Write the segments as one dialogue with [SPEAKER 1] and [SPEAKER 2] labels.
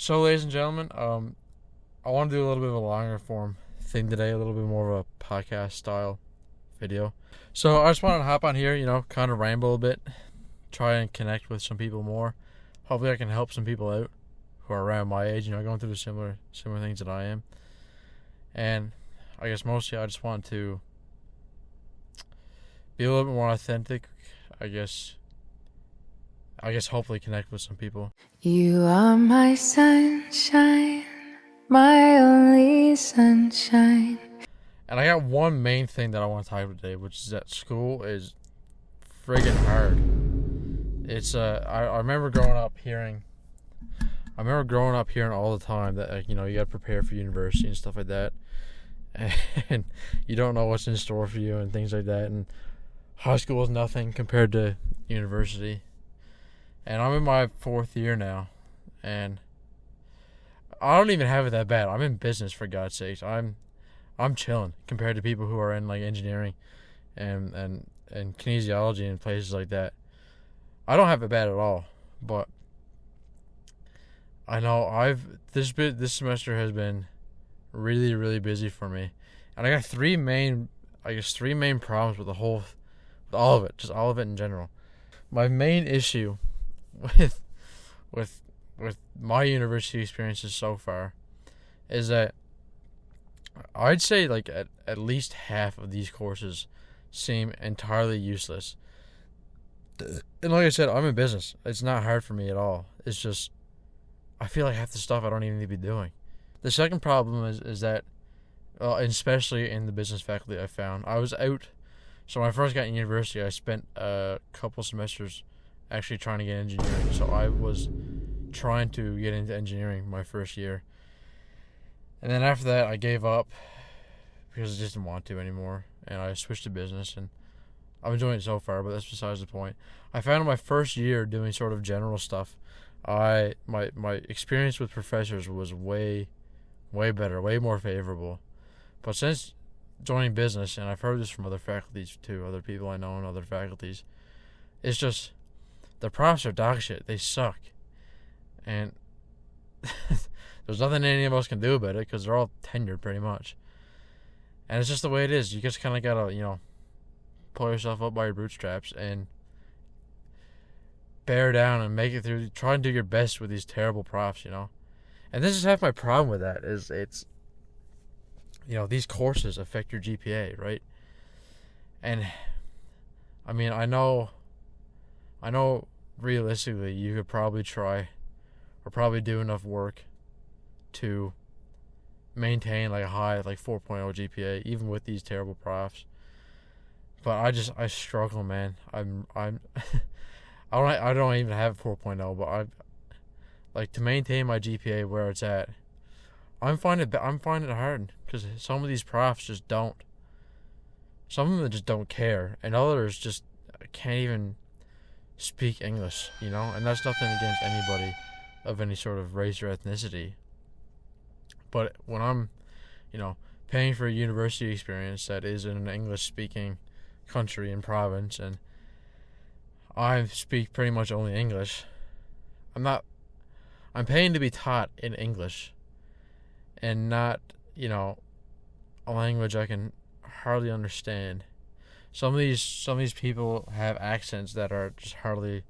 [SPEAKER 1] So, ladies and gentlemen, I want to do a little bit of a longer form thing today, a little bit more of a podcast style video. So, I just wanted to hop on here, kind of ramble a bit, try and connect with some people more. Hopefully, I can help some people out who are around my age, going through the similar things that I am. And I guess mostly I just want to be a little bit more authentic. I guess hopefully connect with some people.
[SPEAKER 2] You are my sunshine, my only sunshine.
[SPEAKER 1] And I got one main thing that I want to talk about today, which is that school is friggin' hard. It's I remember growing up hearing all the time that you gotta prepare for university and stuff like that, and you don't know what's in store for you and things like that. And high school is nothing compared to university. And I'm in my 4th year now, and I don't even have it that bad. I'm in business, for God's sakes. I'm chilling compared to people who are in like engineering and kinesiology and places like that. I don't have it bad at all, but I know this semester has been really, really busy for me, and I got three main problems with all of it, just all of it in general. My main issue with my university experiences so far is that I'd say like at least half of these courses seem entirely useless. And like I said, I'm in business. It's not hard for me at all. It's just I feel like half the stuff I don't even need to be doing. The second problem is that, especially in the business faculty, I found I was out. So when I first got in university, I spent a couple semesters actually trying to get engineering. So I was trying to get into engineering my first year. And then after that, I gave up because I just didn't want to anymore. And I switched to business, and I'm enjoying it so far, but that's besides the point. I found in my first year doing sort of general stuff, my experience with professors was way better, way more favorable. But since joining business, and I've heard this from other faculties too, other people I know in other faculties, it's just the profs are dog shit. They suck. And there's nothing any of us can do about it because they're all tenured pretty much. And it's just the way it is. You just kind of got to, pull yourself up by your bootstraps and bear down and make it through. Try and do your best with these terrible profs, And this is half my problem with that is it's, these courses affect your GPA, right? And, I mean, I know realistically you could probably try or probably do enough work to maintain like a high like 4.0 GPA even with these terrible profs. But I struggle, man. I'm I don't even have 4.0, but I like to maintain my GPA where it's at. I'm finding it hard because some of these profs just don't. Some of them just don't care, and others just can't even speak English, and that's nothing against anybody of any sort of race or ethnicity. But when I'm, paying for a university experience that is in an English-speaking country and province, and I speak pretty much only English, I'm paying to be taught in English, and not, a language I can hardly understand. Some of these people have accents that are just hardly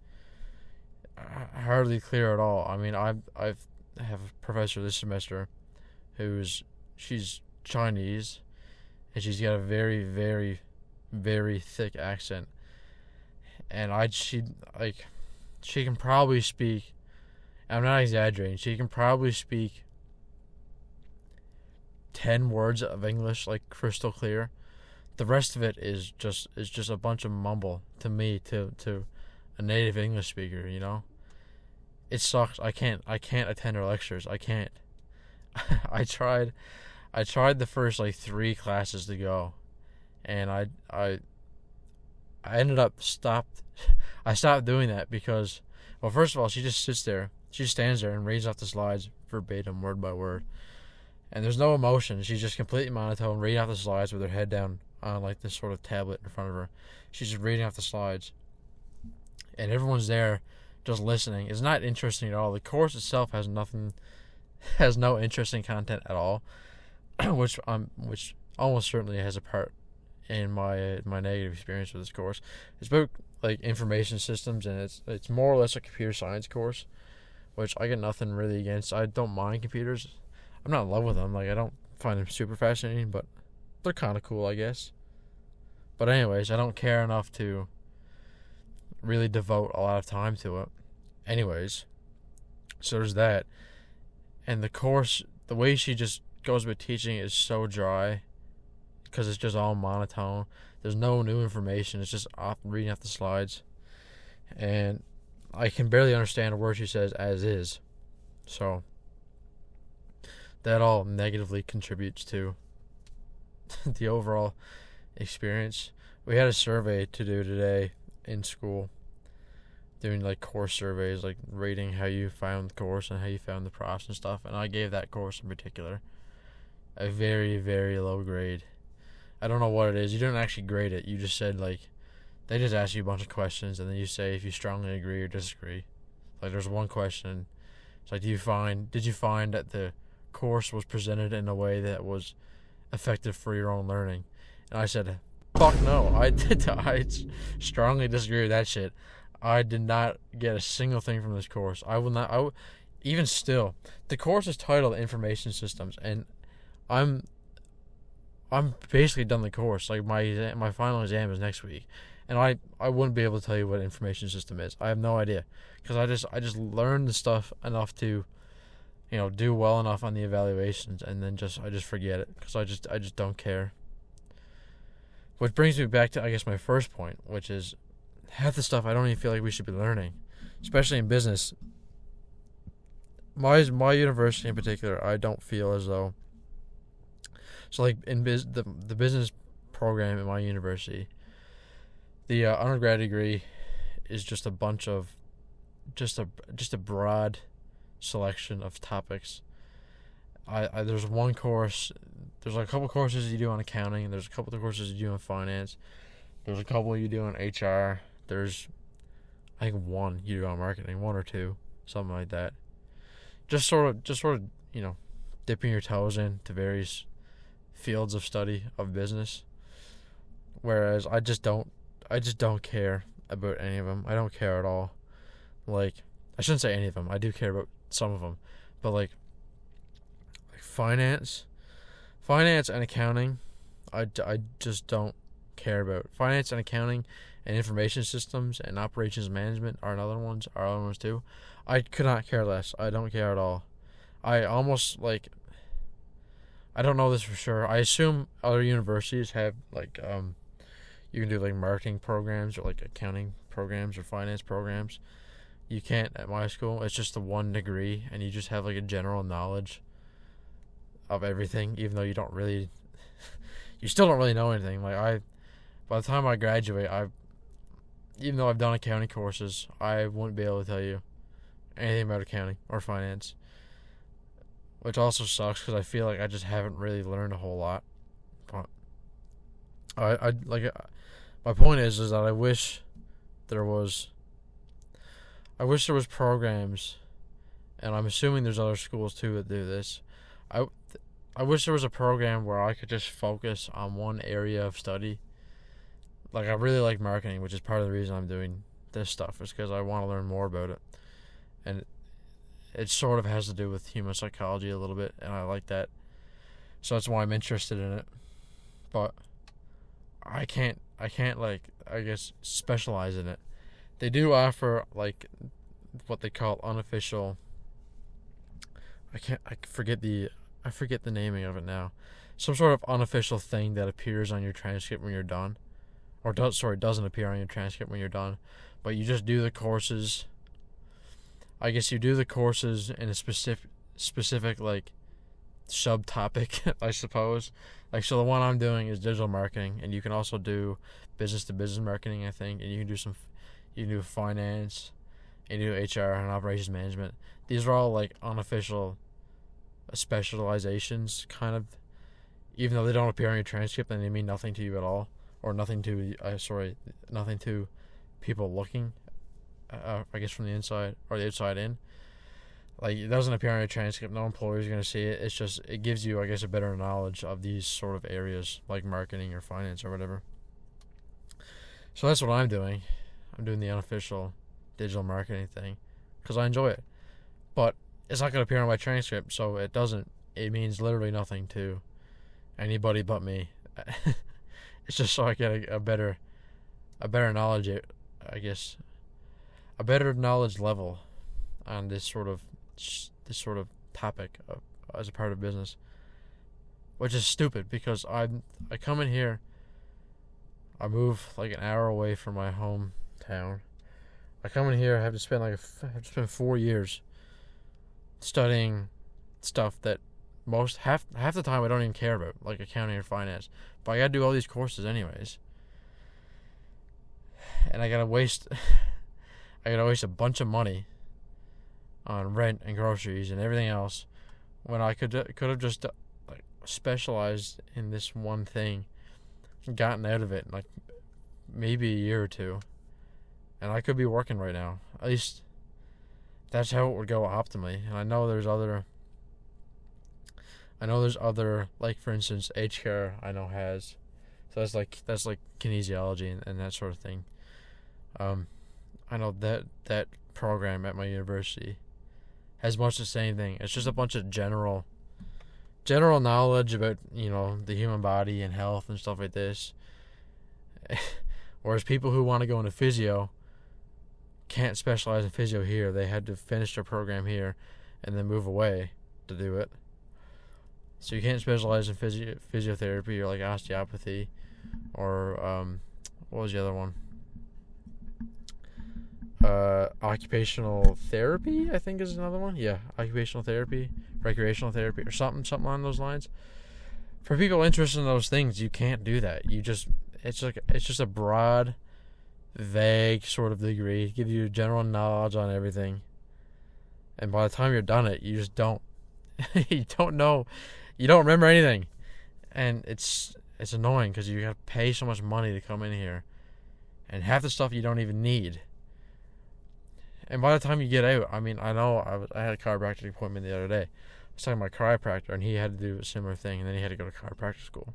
[SPEAKER 1] clear at all. I mean, I have a professor this semester she's Chinese, and she's got a very, very, very thick accent. And she can probably speak, I'm not exaggerating, she can probably speak 10 words of English like crystal clear. The rest of it is just a bunch of mumble to me, to a native English speaker, It sucks. I can't attend her lectures. I can't. I tried the first like 3 classes to go, and I ended up I stopped doing that because, well, first of all, she just stands there and reads off the slides verbatim, word by word. And there's no emotion. She's just completely monotone, reading off the slides with her head down on like this sort of tablet in front of her. She's just reading off the slides. And everyone's there just listening. It's not interesting at all. The course itself has nothing has no interesting content at all, which almost certainly has a part in my negative experience with this course. It's about like information systems, and it's more or less a computer science course, which I get nothing really against. I don't mind computers. I'm not in love with them. Like, I don't find them super fascinating, but they're kind of cool, I guess. But anyways, I don't care enough to really devote a lot of time to it. Anyways, so there's that. And the course, the way she just goes about teaching is so dry because it's just all monotone. There's no new information. It's just reading off the slides. And I can barely understand a word she says as is. So that all negatively contributes to the overall experience. We had a survey to do today in school, doing like course surveys, like rating how you found the course and how you found the profs and stuff. And I gave that course in particular a very, very low grade. I don't know what it is. You didn't actually grade it. You just said, like, they just ask you a bunch of questions, and then you say if you strongly agree or disagree. Like, there's one question. It's like, did you find that the course was presented in a way that was effective for your own learning? And I said, fuck no. I strongly disagree with that shit. I did not get a single thing from this course. Even still, the course is titled Information Systems, and I'm basically done the course. Like, my final exam is next week, and I wouldn't be able to tell you what information system is. I have no idea, because I just learned the stuff enough to, do well enough on the evaluations, and then I just forget it, because I just don't care. Which brings me back to, I guess, my first point, which is half the stuff I don't even feel like we should be learning, especially in business. My university in particular, I don't feel as though. So, like, in the business program at my university, the undergrad degree is just a bunch of just a broad selection of topics. There's one course. There's like a couple courses you do on accounting. There's a couple of courses you do on finance. There's a couple you do on HR. There's, I think, one you do on marketing, one or two, something like that. Just sort of, dipping your toes into various fields of study of business. Whereas I just don't care about any of them. I don't care at all. Like, I shouldn't say any of them. I do care about some of them, but like finance and accounting, I just don't care about. Finance and accounting and information systems and operations management are other ones too. I could not care less. I don't care at all. I almost, like, I don't know this for sure. I assume other universities have, like, you can do, like, marketing programs or, like, accounting programs or finance programs. You can't at my school. It's just the one degree, and you just have, like, a general knowledge of everything, even though you don't really, you still don't really know anything. Like, by the time I graduate, even though I've done accounting courses, I wouldn't be able to tell you anything about accounting or finance, which also sucks because I feel like I just haven't really learned a whole lot. But my point is that I wish there was programs, and I'm assuming there's other schools too that do this. I wish there was a program where I could just focus on one area of study. Like, I really like marketing, which is part of the reason I'm doing this stuff, is because I want to learn more about it. And it sort of has to do with human psychology a little bit, and I like that. So that's why I'm interested in it. But I can't like, I guess, specialize in it. They do offer, like, what they call unofficial, I forget the naming of it now. Some sort of unofficial thing that appears on your transcript when you're done. Doesn't appear on your transcript when you're done. But you just do the courses. I guess you do the courses in a specific like subtopic, I suppose. Like, so the one I'm doing is digital marketing, and you can also do business to business marketing, I think, and you can do finance, and you do HR and operations management. These are all like unofficial specializations, kind of, even though they don't appear on your transcript and they mean nothing to you at all, or nothing to people looking, I guess, from the inside or the outside in. Like, it doesn't appear on your transcript. No employer is going to see it. It's just, it gives you, I guess, a better knowledge of these sort of areas, like marketing or finance or whatever. So that's what I'm doing. I'm doing the unofficial digital marketing thing because I enjoy it. But it's not going to appear on my transcript, so it doesn't. It means literally nothing to anybody but me. It's just so I get a better knowledge, I guess, a better knowledge level on this sort of topic as a part of business, which is stupid because I come in here, I move like an hour away from my hometown. I come in here, I have to spend 4 years studying stuff that half the time I don't even care about, like accounting or finance, but I gotta do all these courses anyways, and I gotta waste a bunch of money on rent and groceries and everything else when I could have just like specialized in this one thing, gotten out of it in like maybe a year or two, and I could be working right now. At least that's how it would go optimally. And I know there's other, like, for instance, H-Care I know has, so that's like kinesiology and that sort of thing. I know that program at my university has much the same thing. It's just a bunch of general knowledge about, the human body and health and stuff like this. Whereas people who want to go into physio can't specialize in physio here. They had to finish their program here and then move away to do it. So you can't specialize in physiotherapy or like osteopathy or what was the other one? Occupational therapy, I think, is another one. Yeah, occupational therapy, recreational therapy, or something along those lines. For people interested in those things, you can't do that. It's just a broad, vague sort of degree, give you general knowledge on everything, and by the time you're done it, you just don't, you don't remember anything, and it's annoying because you have to pay so much money to come in here, and half the stuff you don't even need. And by the time you get out, I mean, I know I had a chiropractic appointment the other day. I was talking to my chiropractor, and he had to do a similar thing, and then he had to go to chiropractic school.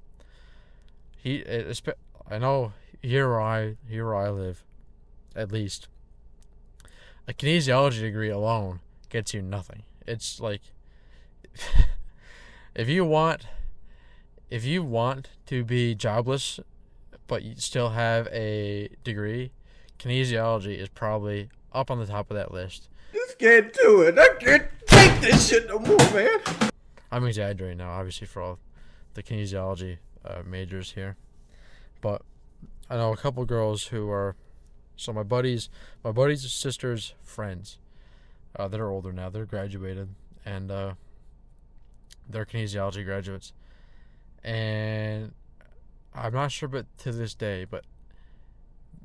[SPEAKER 1] I know here where I live, at least, a kinesiology degree alone gets you nothing. It's like, if you want to be jobless, but you still have a degree, kinesiology is probably up on the top of that list.
[SPEAKER 3] Just can't do it. I can't take this shit no more, man.
[SPEAKER 1] I'm exaggerating now, obviously, for all the kinesiology majors here. But I know a couple girls who are, so my buddy's sister's friends. They're older now. They're graduated, and they're kinesiology graduates. And I'm not sure, but to this day, but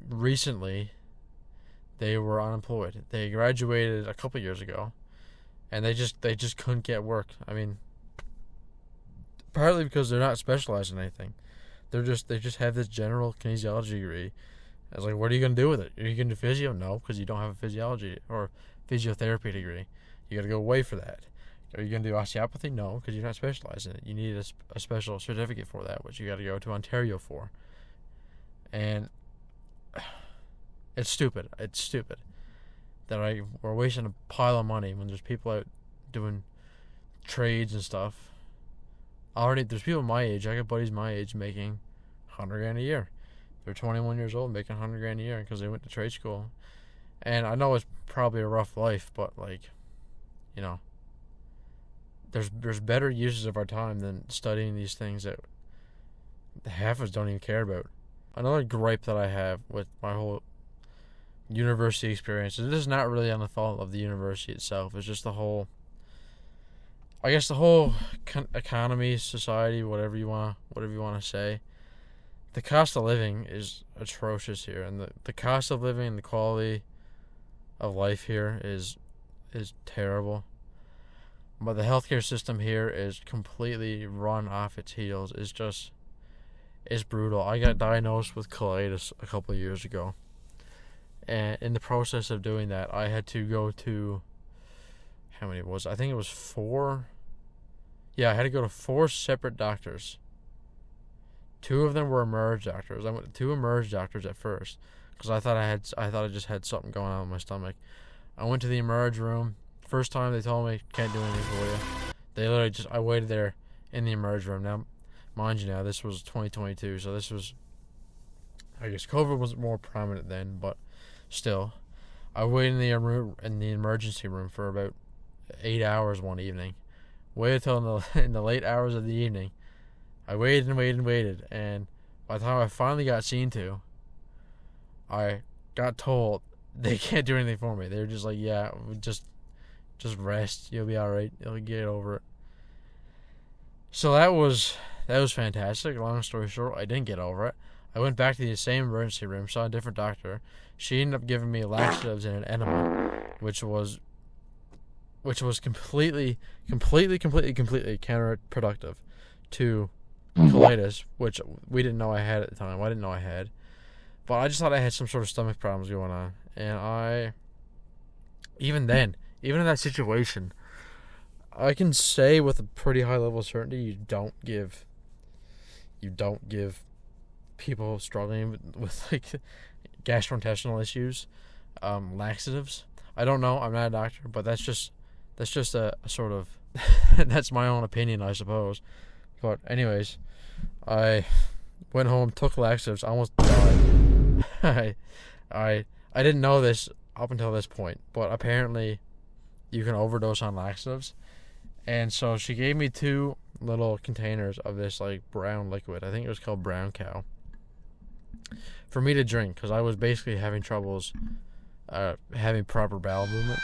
[SPEAKER 1] recently, they were unemployed. They graduated a couple years ago, and they just couldn't get work. I mean, partly because they're not specialized in anything. They just have this general kinesiology degree. I was like, what are you gonna do with it? Are you gonna do physio? No, because you don't have a physiology or physiotherapy degree. You got to go away for that. Are you gonna do osteopathy? No, because you're not specialized in it. You need a special certificate for that, which you got to go to Ontario for. And it's stupid. It's stupid that we're wasting a pile of money when there's people out doing trades and stuff. Already, there's people my age. I got buddies my age making $100,000 a year. They're 21 years old making $100,000 a year because they went to trade school. And I know it's probably a rough life, but like, there's better uses of our time than studying these things that half of us don't even care about. Another gripe that I have with my whole university experience, and this is not really on the fault of the university itself, it's just the whole economy, society, whatever you want to say. The cost of living is atrocious here, and the cost of living and the quality of life here is terrible. But the healthcare system here is completely run off its heels. It's brutal. I got diagnosed with colitis a couple of years ago. And in the process of doing that, I had to go to how many was it? I think it was 4. Yeah, I had to go to 4 separate doctors. 2 of them were emerge doctors. I went to 2 emerge doctors at first because I thought I just had something going on with my stomach. I went to the emerge room. First time they told me can't do anything for you. They literally I waited there in the emerge room. Now, mind you, this was 2022, so this was, I guess COVID was more prominent then, but still, I waited in the emergency room for about 8 hours one evening. Waited till in the late hours of the evening. I waited and waited and waited, and by the time I finally got seen to, I got told they can't do anything for me. They were just like, yeah, just rest. You'll be all right. You'll get over it. So that was fantastic. Long story short, I didn't get over it. I went back to the same emergency room, saw a different doctor. She ended up giving me laxatives and an enema, which was completely counterproductive to colitis, which we didn't know I had at the time. I didn't know I had. But I just thought I had some sort of stomach problems going on. And even in that situation, I can say with a pretty high level of certainty you don't give people struggling with like gastrointestinal issues laxatives. I don't know, I'm not a doctor, but that's just a sort of that's my own opinion, I suppose. But anyways, I went home, took laxatives, almost died. I didn't know this up until this point, but apparently you can overdose on laxatives. And so she gave me 2 little containers of this like brown liquid. I think it was called Brown Cow, for me to drink because I was basically having troubles having proper bowel movements.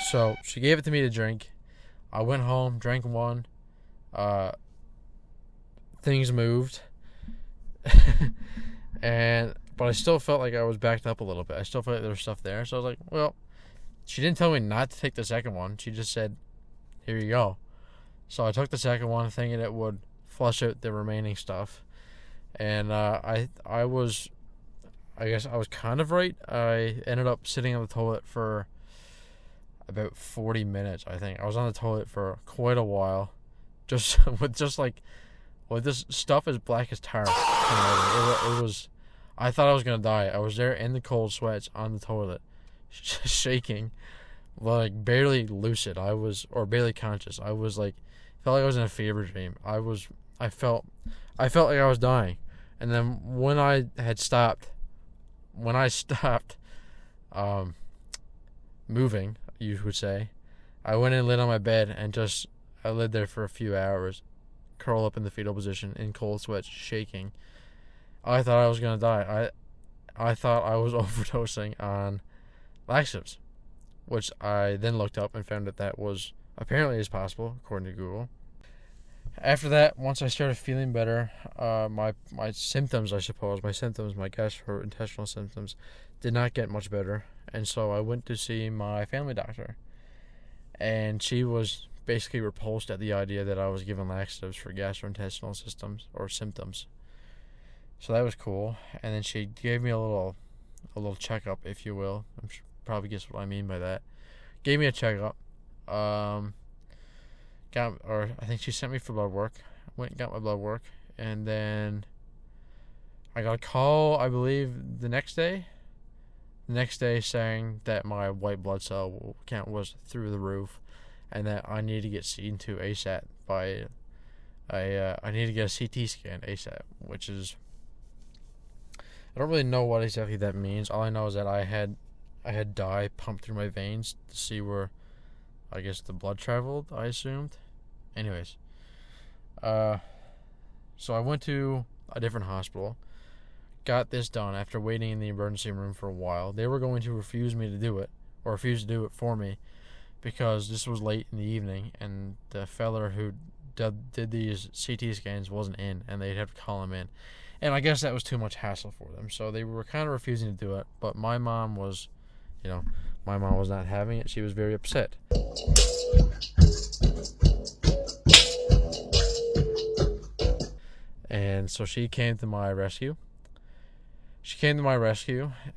[SPEAKER 1] So she gave it to me to drink. I went home, drank one. Things moved. But I still felt like I was backed up a little bit. I still felt like there was stuff there. So I was like, well, she didn't tell me not to take the second one. She just said, here you go. So I took the second one thinking it would flush out the remaining stuff. And I guess I was kind of right. I ended up sitting on the toilet for about 40 minutes, I think. I was on the toilet for quite a while. With this stuff as black as tar coming out. It was, I thought I was going to die. I was there in the cold sweats on the toilet, shaking, like barely lucid. Or barely conscious. I was like, felt like I was in a fever dream. I felt like I was dying. And then when I stopped moving, you would say, I went and laid on my bed and I laid there for a few hours, curled up in the fetal position in cold sweats, shaking. I thought I was going to die. I thought I was overdosing on laxatives, which I then looked up and found that was apparently is possible, according to Google. After that, once I started feeling better, my symptoms, my gastrointestinal symptoms, did not get much better. And so I went to see my family doctor. And she was basically repulsed at the idea that I was given laxatives for gastrointestinal symptoms. So that was cool. And then she gave me a little checkup, if you will. I'm sure, probably guess what I mean by that. Gave me a checkup. I think she sent me for blood work. Went and got my blood work, and then I got a call, I believe, the next day saying that my white blood cell count was through the roof, and that I need to get seen to ASAP I need to get a CT scan ASAP, which is, I don't really know what exactly that means. All I know is that I had dye pumped through my veins to see where, I guess, the blood traveled, I assumed. Anyways, so I went to a different hospital, got this done after waiting in the emergency room for a while. They were going to refuse to do it for me, because this was late in the evening, and the fella who did these CT scans wasn't in, and they'd have to call him in. And I guess that was too much hassle for them, so they were kind of refusing to do it. But my mom was not having it. She was very upset. And so she came to my rescue.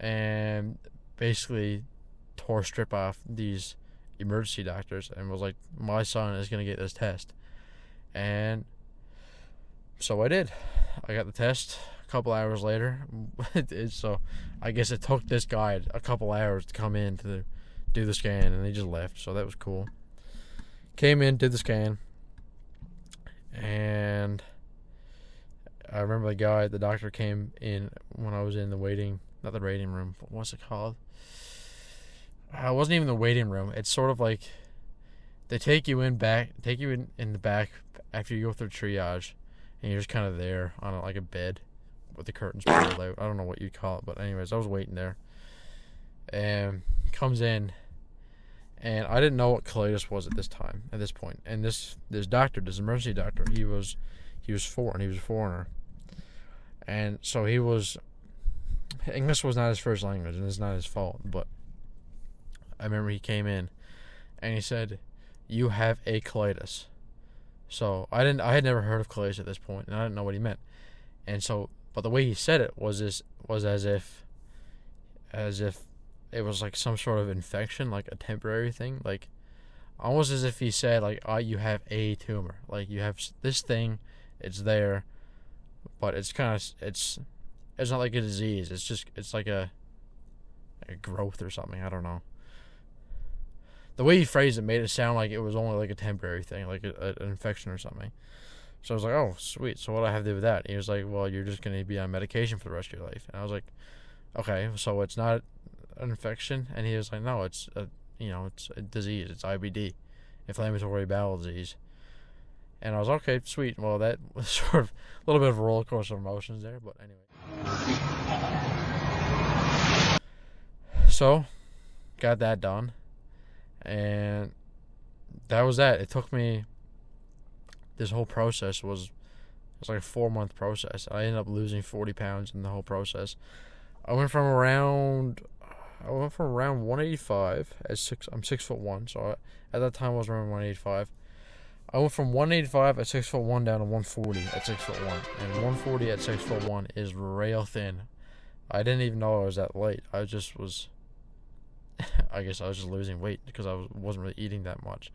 [SPEAKER 1] And basically tore strip off these emergency doctors and was like, my son is going to get this test. And so I did. I got the test a couple hours later. So I guess it took this guy a couple hours to come in to do the scan, and he just left. So that was cool. Came in, did the scan, and I remember the doctor came in when I was in the not the waiting room, but what's it called? I wasn't even in the waiting room. It's sort of like they take you in the back after you go through triage, and you're just kind of there on like a bed with the curtains pulled out. I don't know what you'd call it, but anyways, I was waiting there. And comes in, and I didn't know what colitis was at this point. And this doctor, this emergency doctor, he was foreign. He was a foreigner, and so English was not his first language, and it's not his fault. But I remember he came in, and he said, "You have a colitis." So I had never heard of colitis at this point, and I didn't know what he meant. And so, but the way he said it was as if it was like some sort of infection, like a temporary thing, like almost as if he said like, "Oh, you have a tumor, like you have this thing, it's there, but it's not like a disease. It's like a growth or something. I don't know." The way he phrased it made it sound like it was only like a temporary thing, like an infection or something. So I was like, "Oh, sweet. So what do I have to do with that?" And he was like, "Well, you're just going to be on medication for the rest of your life." And I was like, "Okay, so it's not an infection?" And he was like, "No, it's a disease. It's IBD, inflammatory bowel disease." And I was okay, sweet. Well, that was sort of a little bit of a roller coaster of emotions there, but anyway. So, got that done. And that was that. It took me, this whole process was like a 4-month process. I ended up losing 40 pounds in the whole process. I went from around 185 I'm 6'1", so at that time I was around 185. I went from 185 at 6'1" down to 140 at 6'1", and 140 at 6'1" is rail thin. I didn't even know I was that light. I just was. I guess I was just losing weight because I wasn't really eating that much.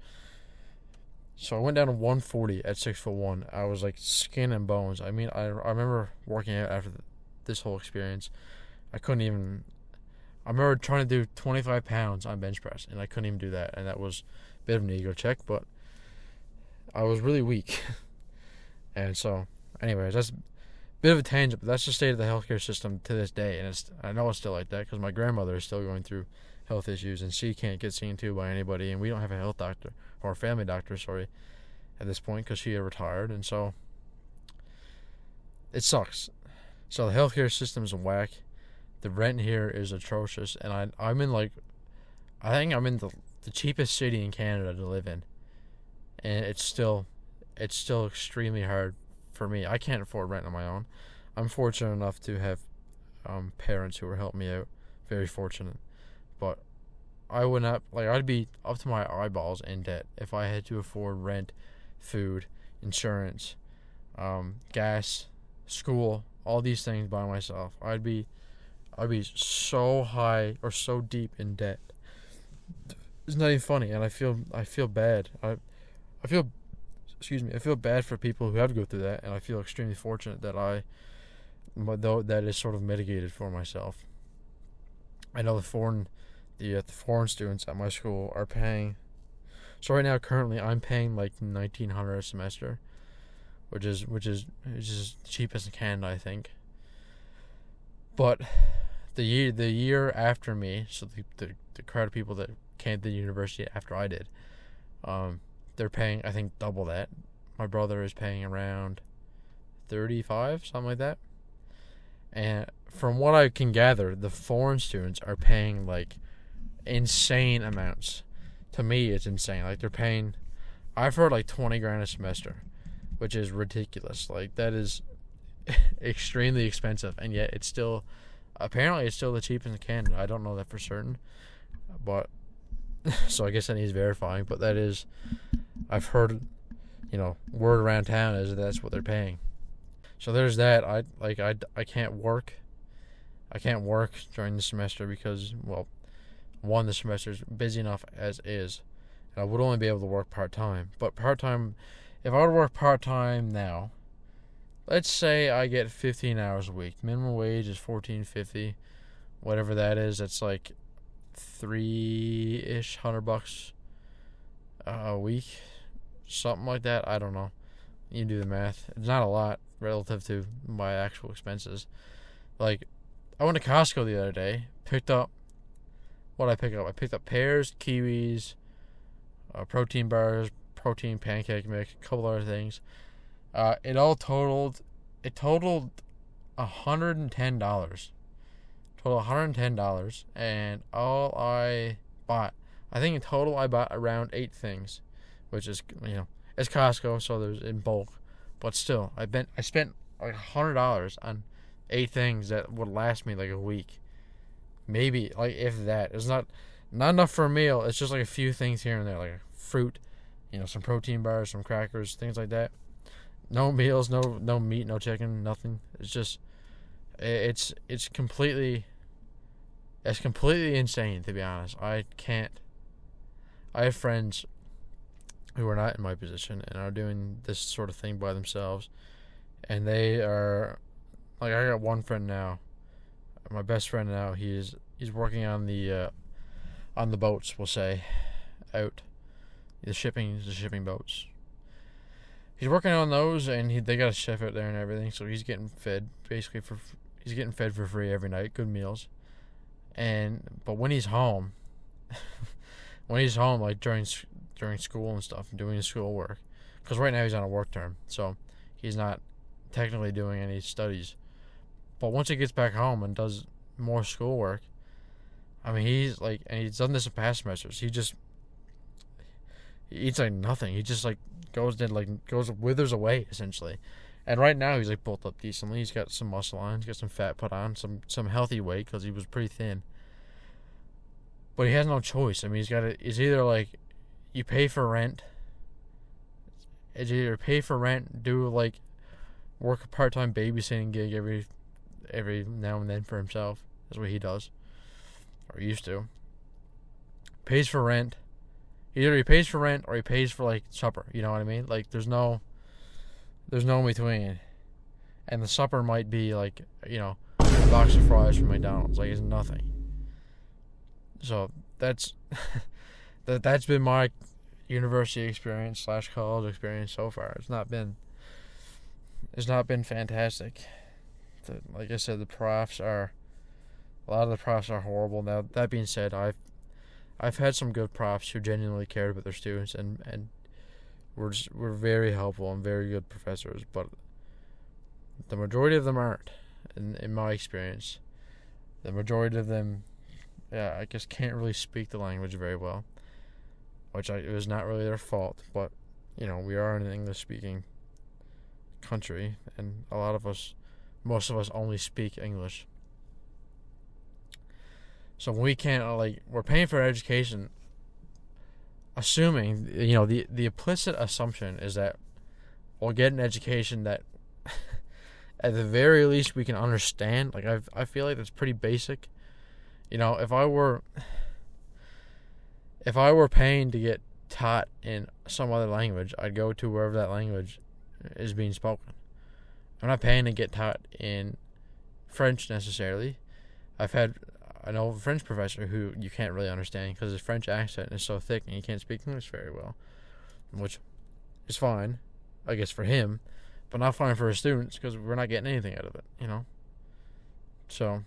[SPEAKER 1] So I went down to 140 at 6'1". I was like skin and bones. I mean, I remember working out after this whole experience. I remember trying to do 25 pounds on bench press, and I couldn't even do that. And that was a bit of an ego check, but I was really weak. And so, anyways, that's a bit of a tangent, but that's the state of the healthcare system to this day. And I know it's still like that because my grandmother is still going through health issues, and she can't get seen to by anybody, and we don't have a health doctor, or a family doctor, sorry, at this point, because she retired, and so it sucks. So the healthcare system is whack. The rent here is atrocious, and I'm in I think I'm in the cheapest city in Canada to live in, and it's still extremely hard for me. I can't afford rent on my own. I'm fortunate enough to have parents who are helping me out, very fortunate. But I would not, I'd be up to my eyeballs in debt if I had to afford rent, food, insurance, gas, school, all these things by myself. I'd be so high or so deep in debt. It's not even funny, and I feel bad. I feel bad for people who have to go through that, and I feel extremely fortunate that that is sort of mitigated for myself. I know the foreign students at my school are paying. So right now, currently, I'm paying like $1,900 a semester, which is cheapest in Canada, I think. But the year after me, so the crowd of people that came to the university after I did, they're paying, I think, double that. My brother is paying around 35, something like that. And from what I can gather, the foreign students are paying like insane amounts. To me, it's insane. Like they're paying, I've heard like $20,000 a semester, which is ridiculous. Like that is extremely expensive, and yet apparently it's still the cheapest in Canada. I don't know that for certain, but so I guess that needs verifying. But that is, I've heard, word around town is that's what they're paying. So there's that. I can't work. I can't work during the semester because, well, one, the semester is busy enough as is, and I would only be able to work part-time. But part-time, if I were to work part-time now, let's say I get 15 hours a week. Minimum wage is $14.50, whatever that is. That's like $300 a week, something like that. I don't know. You do the math. It's not a lot relative to my actual expenses. Like, I went to Costco the other day, picked up, what did I pick up? I picked up pears, kiwis, protein bars, protein pancake mix, a couple other things. It totaled $110. Total $110, and all I bought, I think in total I bought around 8 things, which is, it's Costco, so there's in bulk, but still, I spent like $100 on 8 things that would last me like a week, maybe, like, if that. It's not enough for a meal. It's just like a few things here and there, like fruit, some protein bars, some crackers, things like that. No meals, no meat, no chicken, nothing. It's just, it's completely insane, to be honest. I have friends who are not in my position and are doing this sort of thing by themselves, and they are, like, I got one friend now, my best friend now. He's working on the boats, we'll say, out the shipping boats. He's working on those, and they got a chef out there and everything, so he's getting fed for free every night, good meals. But when he's home, like during school and stuff, and doing his school work, because right now he's on a work term, so he's not technically doing any studies. But once he gets back home and does more schoolwork, I mean, he's done this in past semesters. He eats like nothing. He just like withers away essentially. And right now he's like built up decently. He's got some muscle on. He's got some fat put on, some healthy weight because he was pretty thin. But he has no choice. I mean, it's either like you pay for rent. It's either pay for rent, do like work a part-time babysitting gig every now and then for himself. That's what he does, or used to. Pays for rent. Either he pays for rent or he pays for like supper. You know what I mean? Like there's no in between. And the supper might be like, a box of fries from McDonald's. Like, it's nothing. So that's been my university experience / college experience so far. It's not been fantastic. Like I said, a lot of the profs are horrible. Now, that being said, I've had some good profs who genuinely cared about their students and were very helpful and very good professors, but the majority of them aren't, in my experience. The majority of them, I guess, can't really speak the language very well, which it was not really their fault, but, we are in an English-speaking country, and most of us only speak English. So we can't, we're paying for education, assuming, the implicit assumption is that we'll get an education that, at the very least, we can understand. Like, I feel like that's pretty basic. If I were paying to get taught in some other language, I'd go to wherever that language is being spoken. I'm not paying to get taught in French necessarily. I know a French professor who you can't really understand because his French accent is so thick and he can't speak English very well, which is fine, I guess, for him, but not fine for his students because we're not getting anything out of it, So,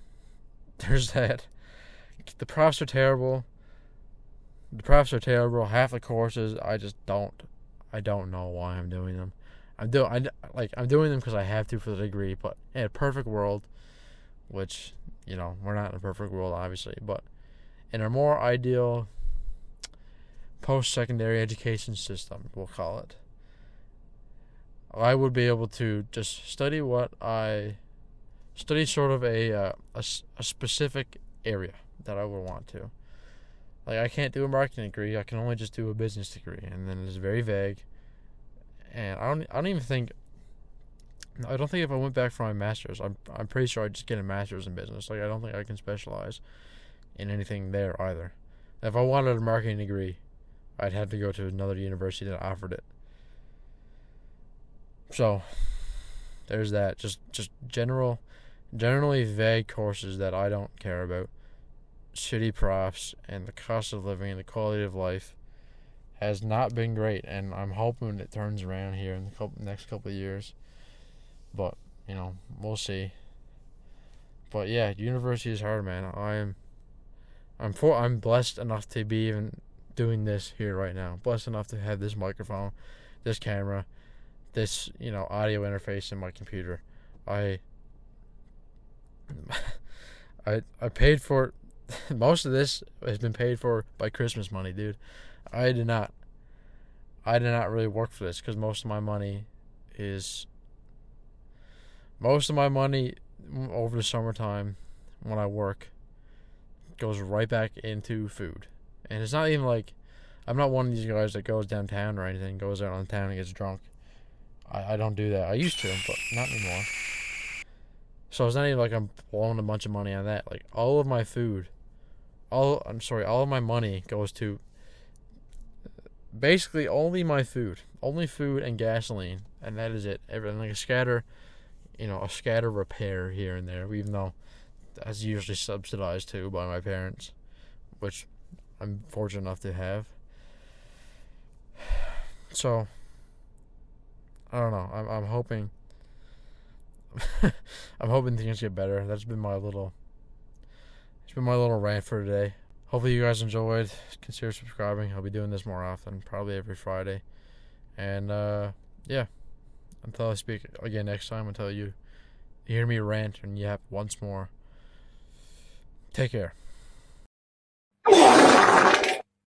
[SPEAKER 1] there's that. The profs are terrible. Half the courses, I don't know why I'm doing them. I'm doing them because I have to for the degree, but in a perfect world, which, we're not in a perfect world, obviously, but in a more ideal post-secondary education system, we'll call it, I would be able to just study sort of a specific area that I would want to. Like, I can't do a marketing degree. I can only just do a business degree, and then it's very vague. And I don't think if I went back for my master's, I'm pretty sure I'd just get a master's in business. Like, I don't think I can specialize in anything there either. If I wanted a marketing degree, I'd have to go to another university that offered it. So there's that. Just generally vague courses that I don't care about. Shitty profs, and the cost of living and the quality of life has not been great, and I'm hoping it turns around here in the next couple of years. But we'll see. But yeah, university is hard, man. I'm blessed enough to be even doing this here right now. Blessed enough to have this microphone, this camera, this audio interface in my computer. I paid for it. Most of this has been paid for by Christmas money, dude. I did not really work for this, because most of my money over the summertime when I work goes right back into food. And it's not even like I'm not one of these guys that goes downtown or anything, goes out on town and gets drunk. I don't do that. I used to, but not anymore. So it's not even like I'm blowing a bunch of money on that. Like, all of my money goes to basically only my food. Only food and gasoline, and that is it. Everything, like a scatter repair here and there, even though that's usually subsidized too by my parents, which I'm fortunate enough to have. So I don't know. I'm hoping things get better. That's been my little rant for today. Hopefully you guys enjoyed. Consider subscribing. I'll be doing this more often, probably every Friday. And yeah, until I speak again next time, until you hear me rant and yap once more. Take care.